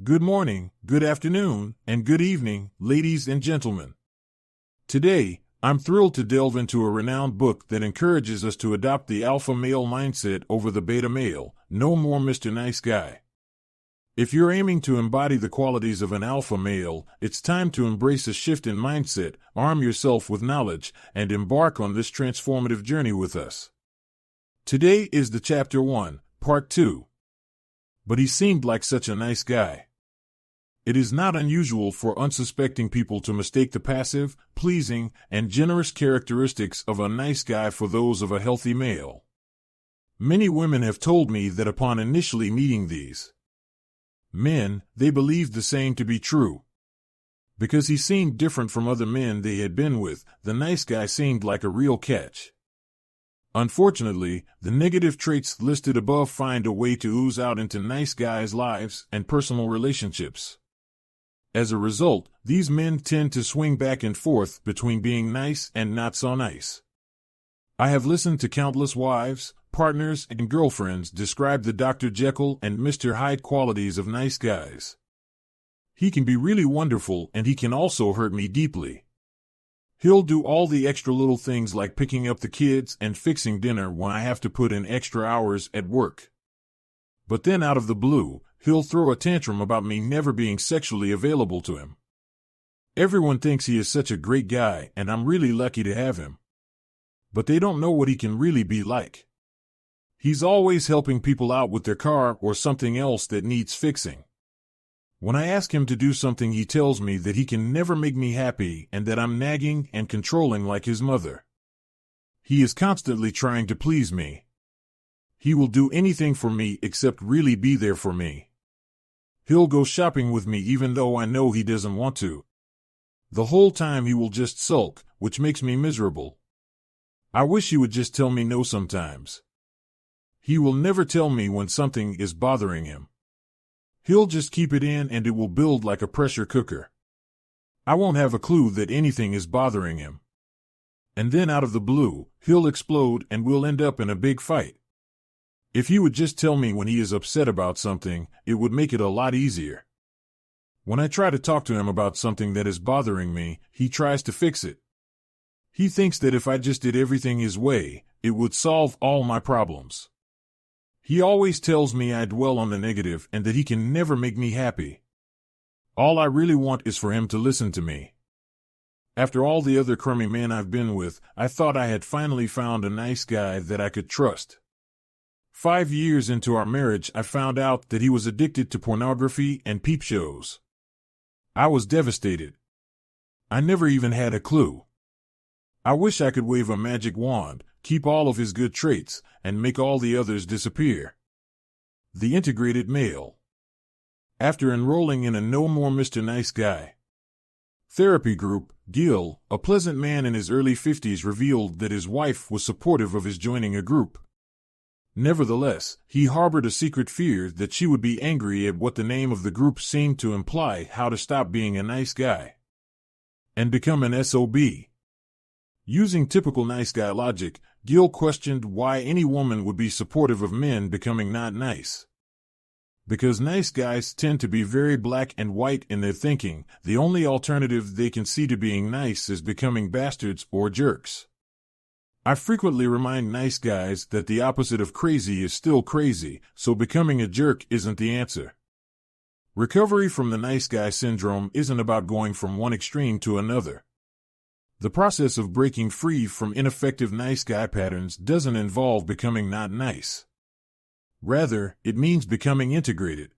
Good morning, good afternoon, and good evening, ladies and gentlemen. Today, I'm thrilled to delve into a renowned book that encourages us to adopt the alpha male mindset over the beta male. No more Mr. Nice Guy. If you're aiming to embody the qualities of an alpha male, it's time to embrace a shift in mindset, arm yourself with knowledge, and embark on this transformative journey with us. Today is the Chapter 1, Part 2. But he seemed like such a nice guy. It is not unusual for unsuspecting people to mistake the passive, pleasing, and generous characteristics of a nice guy for those of a healthy male. Many women have told me that upon initially meeting these men, they believed the same to be true. Because he seemed different from other men they had been with, the nice guy seemed like a real catch. Unfortunately, the negative traits listed above find a way to ooze out into nice guys' lives and personal relationships. As a result, these men tend to swing back and forth between being nice and not so nice. I have listened to countless wives, partners, and girlfriends describe the Dr. Jekyll and Mr. Hyde qualities of nice guys. He can be really wonderful, and he can also hurt me deeply. He'll do all the extra little things like picking up the kids and fixing dinner when I have to put in extra hours at work. But then out of the blue, he'll throw a tantrum about me never being sexually available to him. Everyone thinks he is such a great guy, and I'm really lucky to have him. But they don't know what he can really be like. He's always helping people out with their car or something else that needs fixing. When I ask him to do something, he tells me that he can never make me happy and that I'm nagging and controlling like his mother. He is constantly trying to please me. He will do anything for me except really be there for me. He'll go shopping with me even though I know he doesn't want to. The whole time he will just sulk, which makes me miserable. I wish he would just tell me no sometimes. He will never tell me when something is bothering him. He'll just keep it in and it will build like a pressure cooker. I won't have a clue that anything is bothering him. And then out of the blue, he'll explode and we'll end up in a big fight. If he would just tell me when he is upset about something, it would make it a lot easier. When I try to talk to him about something that is bothering me, he tries to fix it. He thinks that if I just did everything his way, it would solve all my problems. He always tells me I dwell on the negative and that he can never make me happy. All I really want is for him to listen to me. After all the other crummy men I've been with, I thought I had finally found a nice guy that I could trust. 5 years into our marriage, I found out that he was addicted to pornography and peep shows. I was devastated. I never even had a clue. I wish I could wave a magic wand, keep all of his good traits, and make all the others disappear. The integrated male. After enrolling in a No More Mr. Nice Guy therapy group, Gil, a pleasant man in his early 50s, revealed that his wife was supportive of his joining a group. Nevertheless, he harbored a secret fear that she would be angry at what the name of the group seemed to imply: how to stop being a nice guy and become an SOB. Using typical nice guy logic, Gil questioned why any woman would be supportive of men becoming not nice. Because nice guys tend to be very black and white in their thinking, the only alternative they can see to being nice is becoming bastards or jerks. I frequently remind nice guys that the opposite of crazy is still crazy, so becoming a jerk isn't the answer. Recovery from the nice guy syndrome isn't about going from one extreme to another. The process of breaking free from ineffective nice guy patterns doesn't involve becoming not nice. Rather, it means becoming integrated.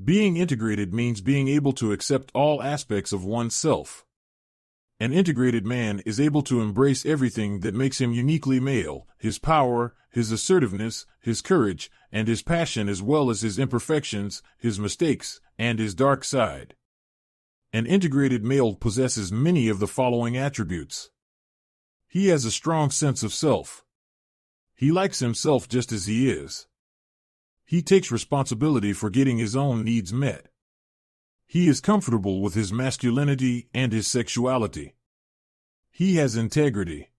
Being integrated means being able to accept all aspects of oneself. An integrated man is able to embrace everything that makes him uniquely male: his power, his assertiveness, his courage, and his passion, as well as his imperfections, his mistakes, and his dark side. An integrated male possesses many of the following attributes. He has a strong sense of self. He likes himself just as he is. He takes responsibility for getting his own needs met. He is comfortable with his masculinity and his sexuality. He has integrity.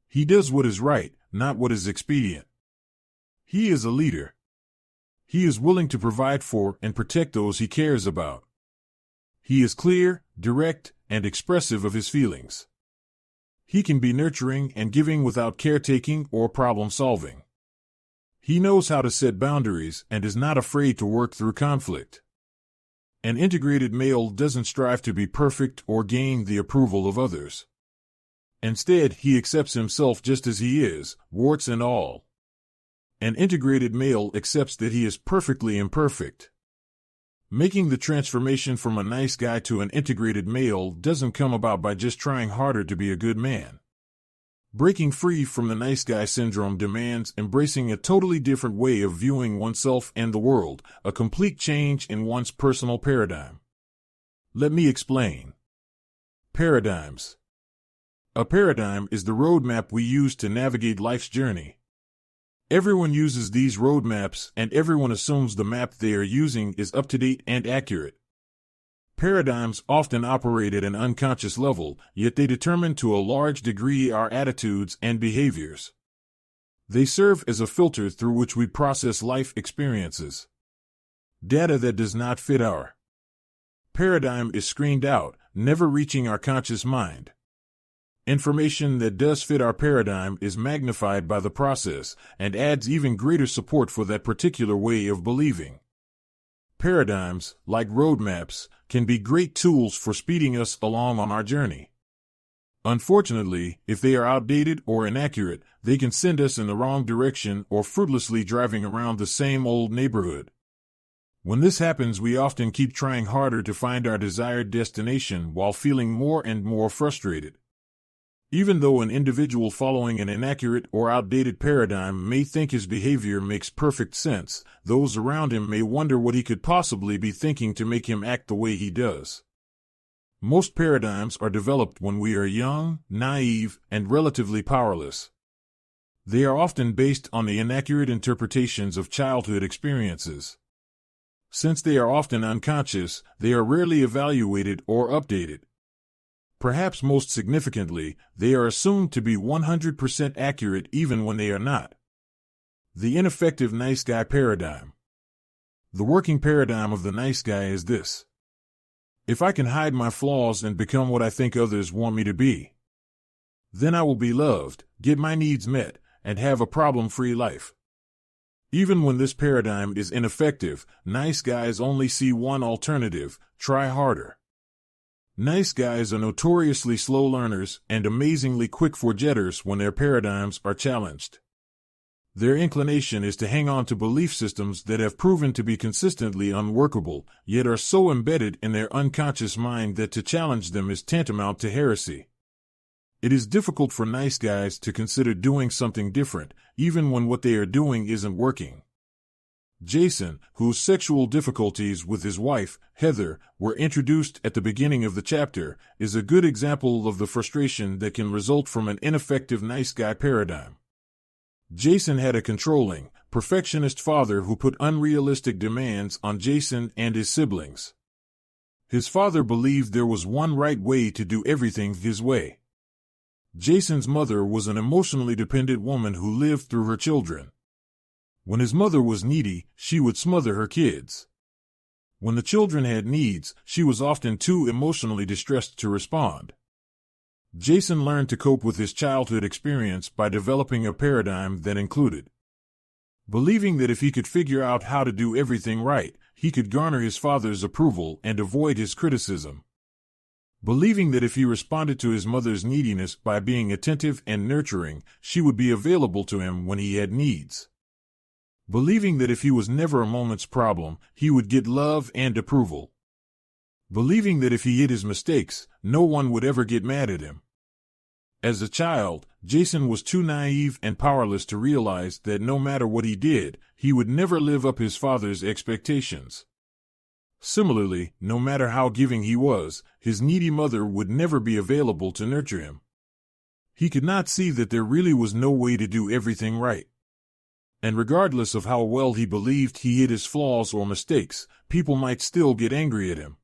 He does what is right, not what is expedient. He is a leader. He is willing to provide for and protect those he cares about. He is clear, direct, and expressive of his feelings. He can be nurturing and giving without caretaking or problem-solving. He knows how to set boundaries and is not afraid to work through conflict. An integrated male doesn't strive to be perfect or gain the approval of others. Instead, he accepts himself just as he is, warts and all. An integrated male accepts that he is perfectly imperfect. Making the transformation from a nice guy to an integrated male doesn't come about by just trying harder to be a good man. Breaking free from the nice guy syndrome demands embracing a totally different way of viewing oneself and the world, a complete change in one's personal paradigm. Let me explain. Paradigms. A paradigm is the roadmap we use to navigate life's journey. Everyone uses these roadmaps, and everyone assumes the map they are using is up-to-date and accurate. Paradigms often operate at an unconscious level, yet they determine to a large degree our attitudes and behaviors. They serve as a filter through which we process life experiences. Data that does not fit our paradigm is screened out, never reaching our conscious mind. Information that does fit our paradigm is magnified by the process and adds even greater support for that particular way of believing. Paradigms, like roadmaps, can be great tools for speeding us along on our journey. Unfortunately, if they are outdated or inaccurate, they can send us in the wrong direction or fruitlessly driving around the same old neighborhood. When this happens, we often keep trying harder to find our desired destination while feeling more and more frustrated. Even though an individual following an inaccurate or outdated paradigm may think his behavior makes perfect sense, those around him may wonder what he could possibly be thinking to make him act the way he does. Most paradigms are developed when we are young, naive, and relatively powerless. They are often based on the inaccurate interpretations of childhood experiences. Since they are often unconscious, they are rarely evaluated or updated. Perhaps most significantly, they are assumed to be 100% accurate even when they are not. The ineffective nice guy paradigm. The working paradigm of the nice guy is this: if I can hide my flaws and become what I think others want me to be, then I will be loved, get my needs met, and have a problem-free life. Even when this paradigm is ineffective, nice guys only see one alternative: try harder. Nice guys are notoriously slow learners and amazingly quick forgetters when their paradigms are challenged. Their inclination is to hang on to belief systems that have proven to be consistently unworkable, yet are so embedded in their unconscious mind that to challenge them is tantamount to heresy. It is difficult for nice guys to consider doing something different, even when what they are doing isn't working. Jason, whose sexual difficulties with his wife, Heather, were introduced at the beginning of the chapter, is a good example of the frustration that can result from an ineffective nice guy paradigm. Jason had a controlling, perfectionist father who put unrealistic demands on Jason and his siblings. His father believed there was one right way to do everything his way. Jason's mother was an emotionally dependent woman who lived through her children. When his mother was needy, she would smother her kids. When the children had needs, she was often too emotionally distressed to respond. Jason learned to cope with his childhood experience by developing a paradigm that included believing that if he could figure out how to do everything right, he could garner his father's approval and avoid his criticism. Believing that if he responded to his mother's neediness by being attentive and nurturing, she would be available to him when he had needs. Believing that if he was never a moment's problem, he would get love and approval. Believing that if he hid his mistakes, no one would ever get mad at him. As a child, Jason was too naive and powerless to realize that no matter what he did, he would never live up his father's expectations. Similarly, no matter how giving he was, his needy mother would never be available to nurture him. He could not see that there really was no way to do everything right. And regardless of how well he believed he hid his flaws or mistakes, people might still get angry at him.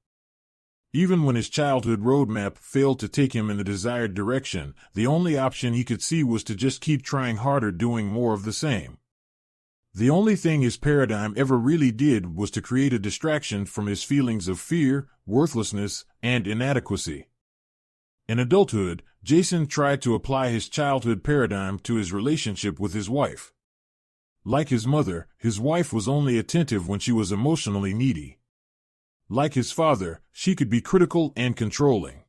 Even when his childhood roadmap failed to take him in the desired direction, the only option he could see was to just keep trying harder, doing more of the same. The only thing his paradigm ever really did was to create a distraction from his feelings of fear, worthlessness, and inadequacy. In adulthood, Jason tried to apply his childhood paradigm to his relationship with his wife. Like his mother, his wife was only attentive when she was emotionally needy. Like his father, she could be critical and controlling.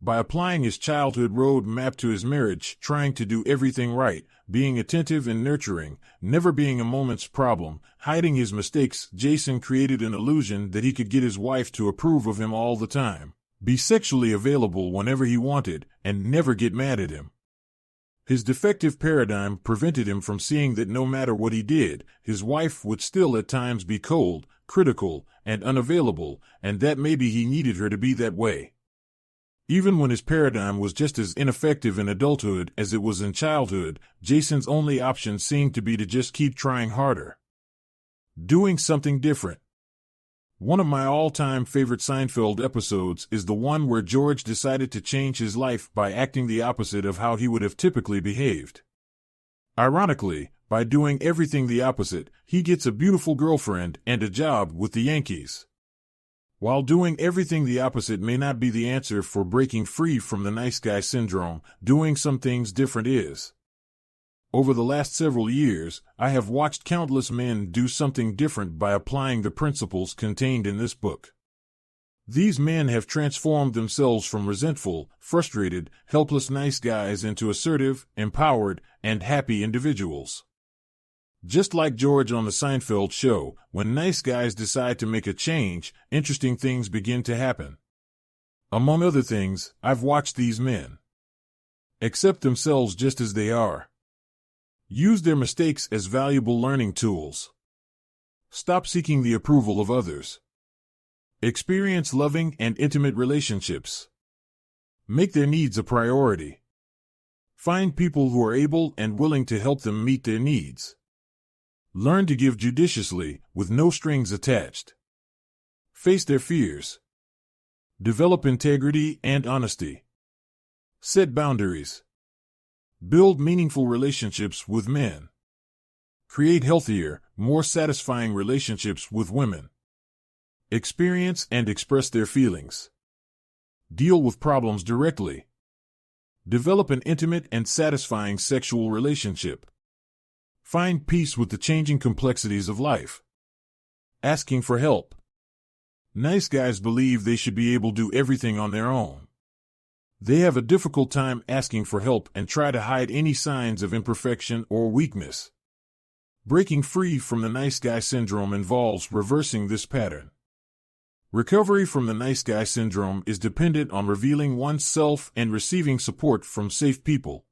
By applying his childhood road map to his marriage, trying to do everything right, being attentive and nurturing, never being a moment's problem, hiding his mistakes, Jason created an illusion that he could get his wife to approve of him all the time, be sexually available whenever he wanted, and never get mad at him. His defective paradigm prevented him from seeing that no matter what he did, his wife would still at times be cold, critical, and unavailable, and that maybe he needed her to be that way. Even when his paradigm was just as ineffective in adulthood as it was in childhood, Jason's only option seemed to be to just keep trying harder. Doing something different. One of my all-time favorite Seinfeld episodes is the one where George decided to change his life by acting the opposite of how he would have typically behaved. Ironically, by doing everything the opposite, he gets a beautiful girlfriend and a job with the Yankees. While doing everything the opposite may not be the answer for breaking free from the nice guy syndrome, doing some things different is. Over the last several years, I have watched countless men do something different by applying the principles contained in this book. These men have transformed themselves from resentful, frustrated, helpless nice guys into assertive, empowered, and happy individuals. Just like George on the Seinfeld show, when nice guys decide to make a change, interesting things begin to happen. Among other things, I've watched these men accept themselves just as they are. Use their mistakes as valuable learning tools. Stop seeking the approval of others. Experience loving and intimate relationships. Make their needs a priority. Find people who are able and willing to help them meet their needs. Learn to give judiciously, with no strings attached. Face their fears. Develop integrity and honesty. Set boundaries. Build meaningful relationships with men. Create healthier, more satisfying relationships with women. Experience and express their feelings. Deal with problems directly. Develop an intimate and satisfying sexual relationship. Find peace with the changing complexities of life. Asking for help. Nice guys believe they should be able to do everything on their own. They have a difficult time asking for help and try to hide any signs of imperfection or weakness. Breaking free from the nice guy syndrome involves reversing this pattern. Recovery from the nice guy syndrome is dependent on revealing oneself and receiving support from safe people.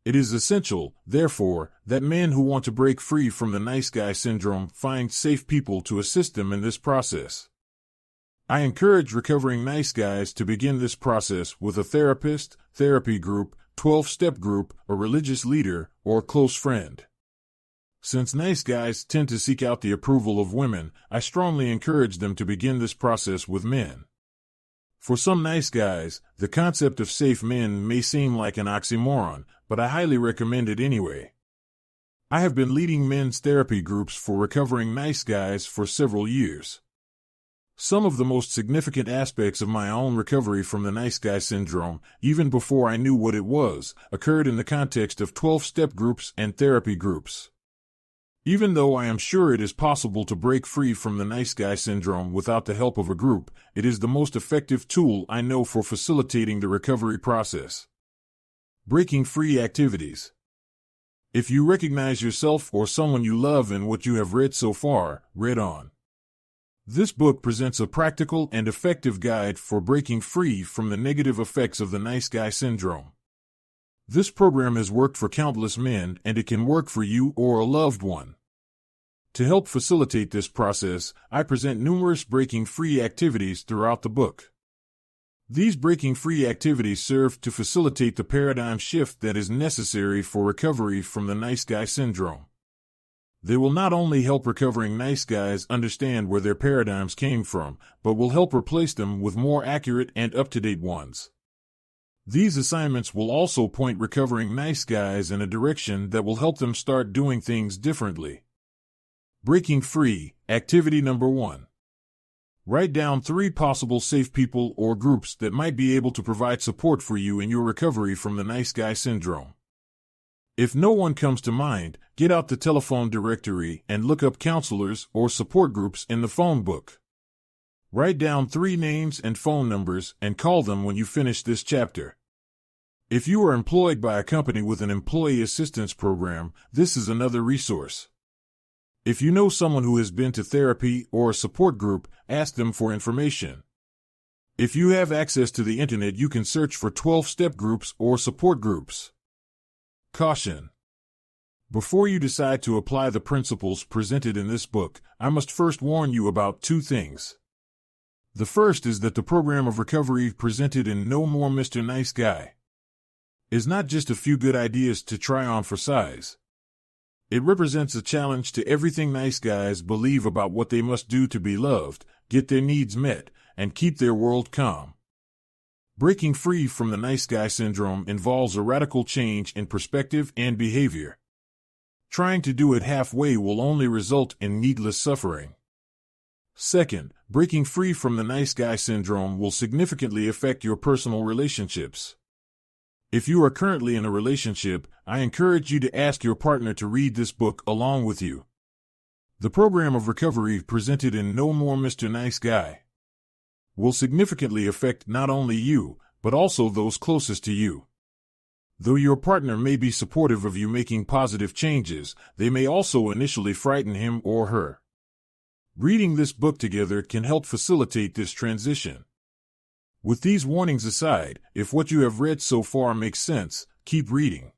It is essential, therefore, that men who want to break free from the nice guy syndrome find safe people to assist them in this process. I encourage recovering nice guys to begin this process with a therapist, therapy group, 12-step group, a religious leader, or close friend. Since nice guys tend to seek out the approval of women, I strongly encourage them to begin this process with men. For some nice guys, the concept of safe men may seem like an oxymoron, but I highly recommend it anyway. I have been leading men's therapy groups for recovering nice guys for several years. Some of the most significant aspects of my own recovery from the nice guy syndrome, even before I knew what it was, occurred in the context of 12-step groups and therapy groups. Even though I am sure it is possible to break free from the nice guy syndrome without the help of a group, it is the most effective tool I know for facilitating the recovery process. Breaking free activities. If you recognize yourself or someone you love in what you have read so far, read on. This book presents a practical and effective guide for breaking free from the negative effects of the nice guy syndrome. This program has worked for countless men, and it can work for you or a loved one. To help facilitate this process, I present numerous breaking free activities throughout the book. These breaking free activities serve to facilitate the paradigm shift that is necessary for recovery from the nice guy syndrome. They will not only help recovering nice guys understand where their paradigms came from, but will help replace them with more accurate and up-to-date ones. These assignments will also point recovering nice guys in a direction that will help them start doing things differently. Breaking free, activity number 1. Write down 3 possible safe people or groups that might be able to provide support for you in your recovery from the nice guy syndrome. If no one comes to mind, get out the telephone directory and look up counselors or support groups in the phone book. Write down 3 names and phone numbers and call them when you finish this chapter. If you are employed by a company with an employee assistance program, this is another resource. If you know someone who has been to therapy or a support group, ask them for information. If you have access to the internet, you can search for 12-step groups or support groups. Caution. Before you decide to apply the principles presented in this book, I must first warn you about 2 things. The first is that the program of recovery presented in No More Mr. Nice Guy is not just a few good ideas to try on for size. It represents a challenge to everything nice guys believe about what they must do to be loved, get their needs met, and keep their world calm. Breaking free from the nice guy syndrome involves a radical change in perspective and behavior. Trying to do it halfway will only result in needless suffering. Second, breaking free from the nice guy syndrome will significantly affect your personal relationships. If you are currently in a relationship, I encourage you to ask your partner to read this book along with you. The program of recovery presented in No More Mr. Nice Guy will significantly affect not only you, but also those closest to you. Though your partner may be supportive of you making positive changes, they may also initially frighten him or her. Reading this book together can help facilitate this transition. With these warnings aside, if what you have read so far makes sense, keep reading.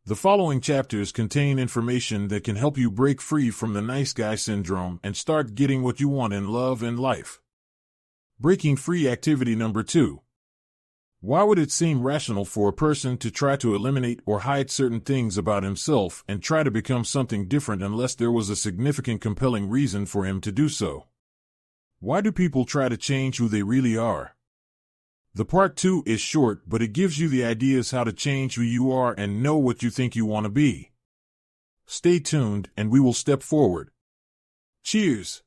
The following chapters contain information that can help you break free from the nice guy syndrome and start getting what you want in love and life. Breaking free activity number 2. Why would it seem rational for a person to try to eliminate or hide certain things about himself and try to become something different unless there was a significant compelling reason for him to do so? Why do people try to change who they really are? The part 2 is short, but it gives you the ideas how to change who you are and know what you think you want to be. Stay tuned and we will step forward. Cheers!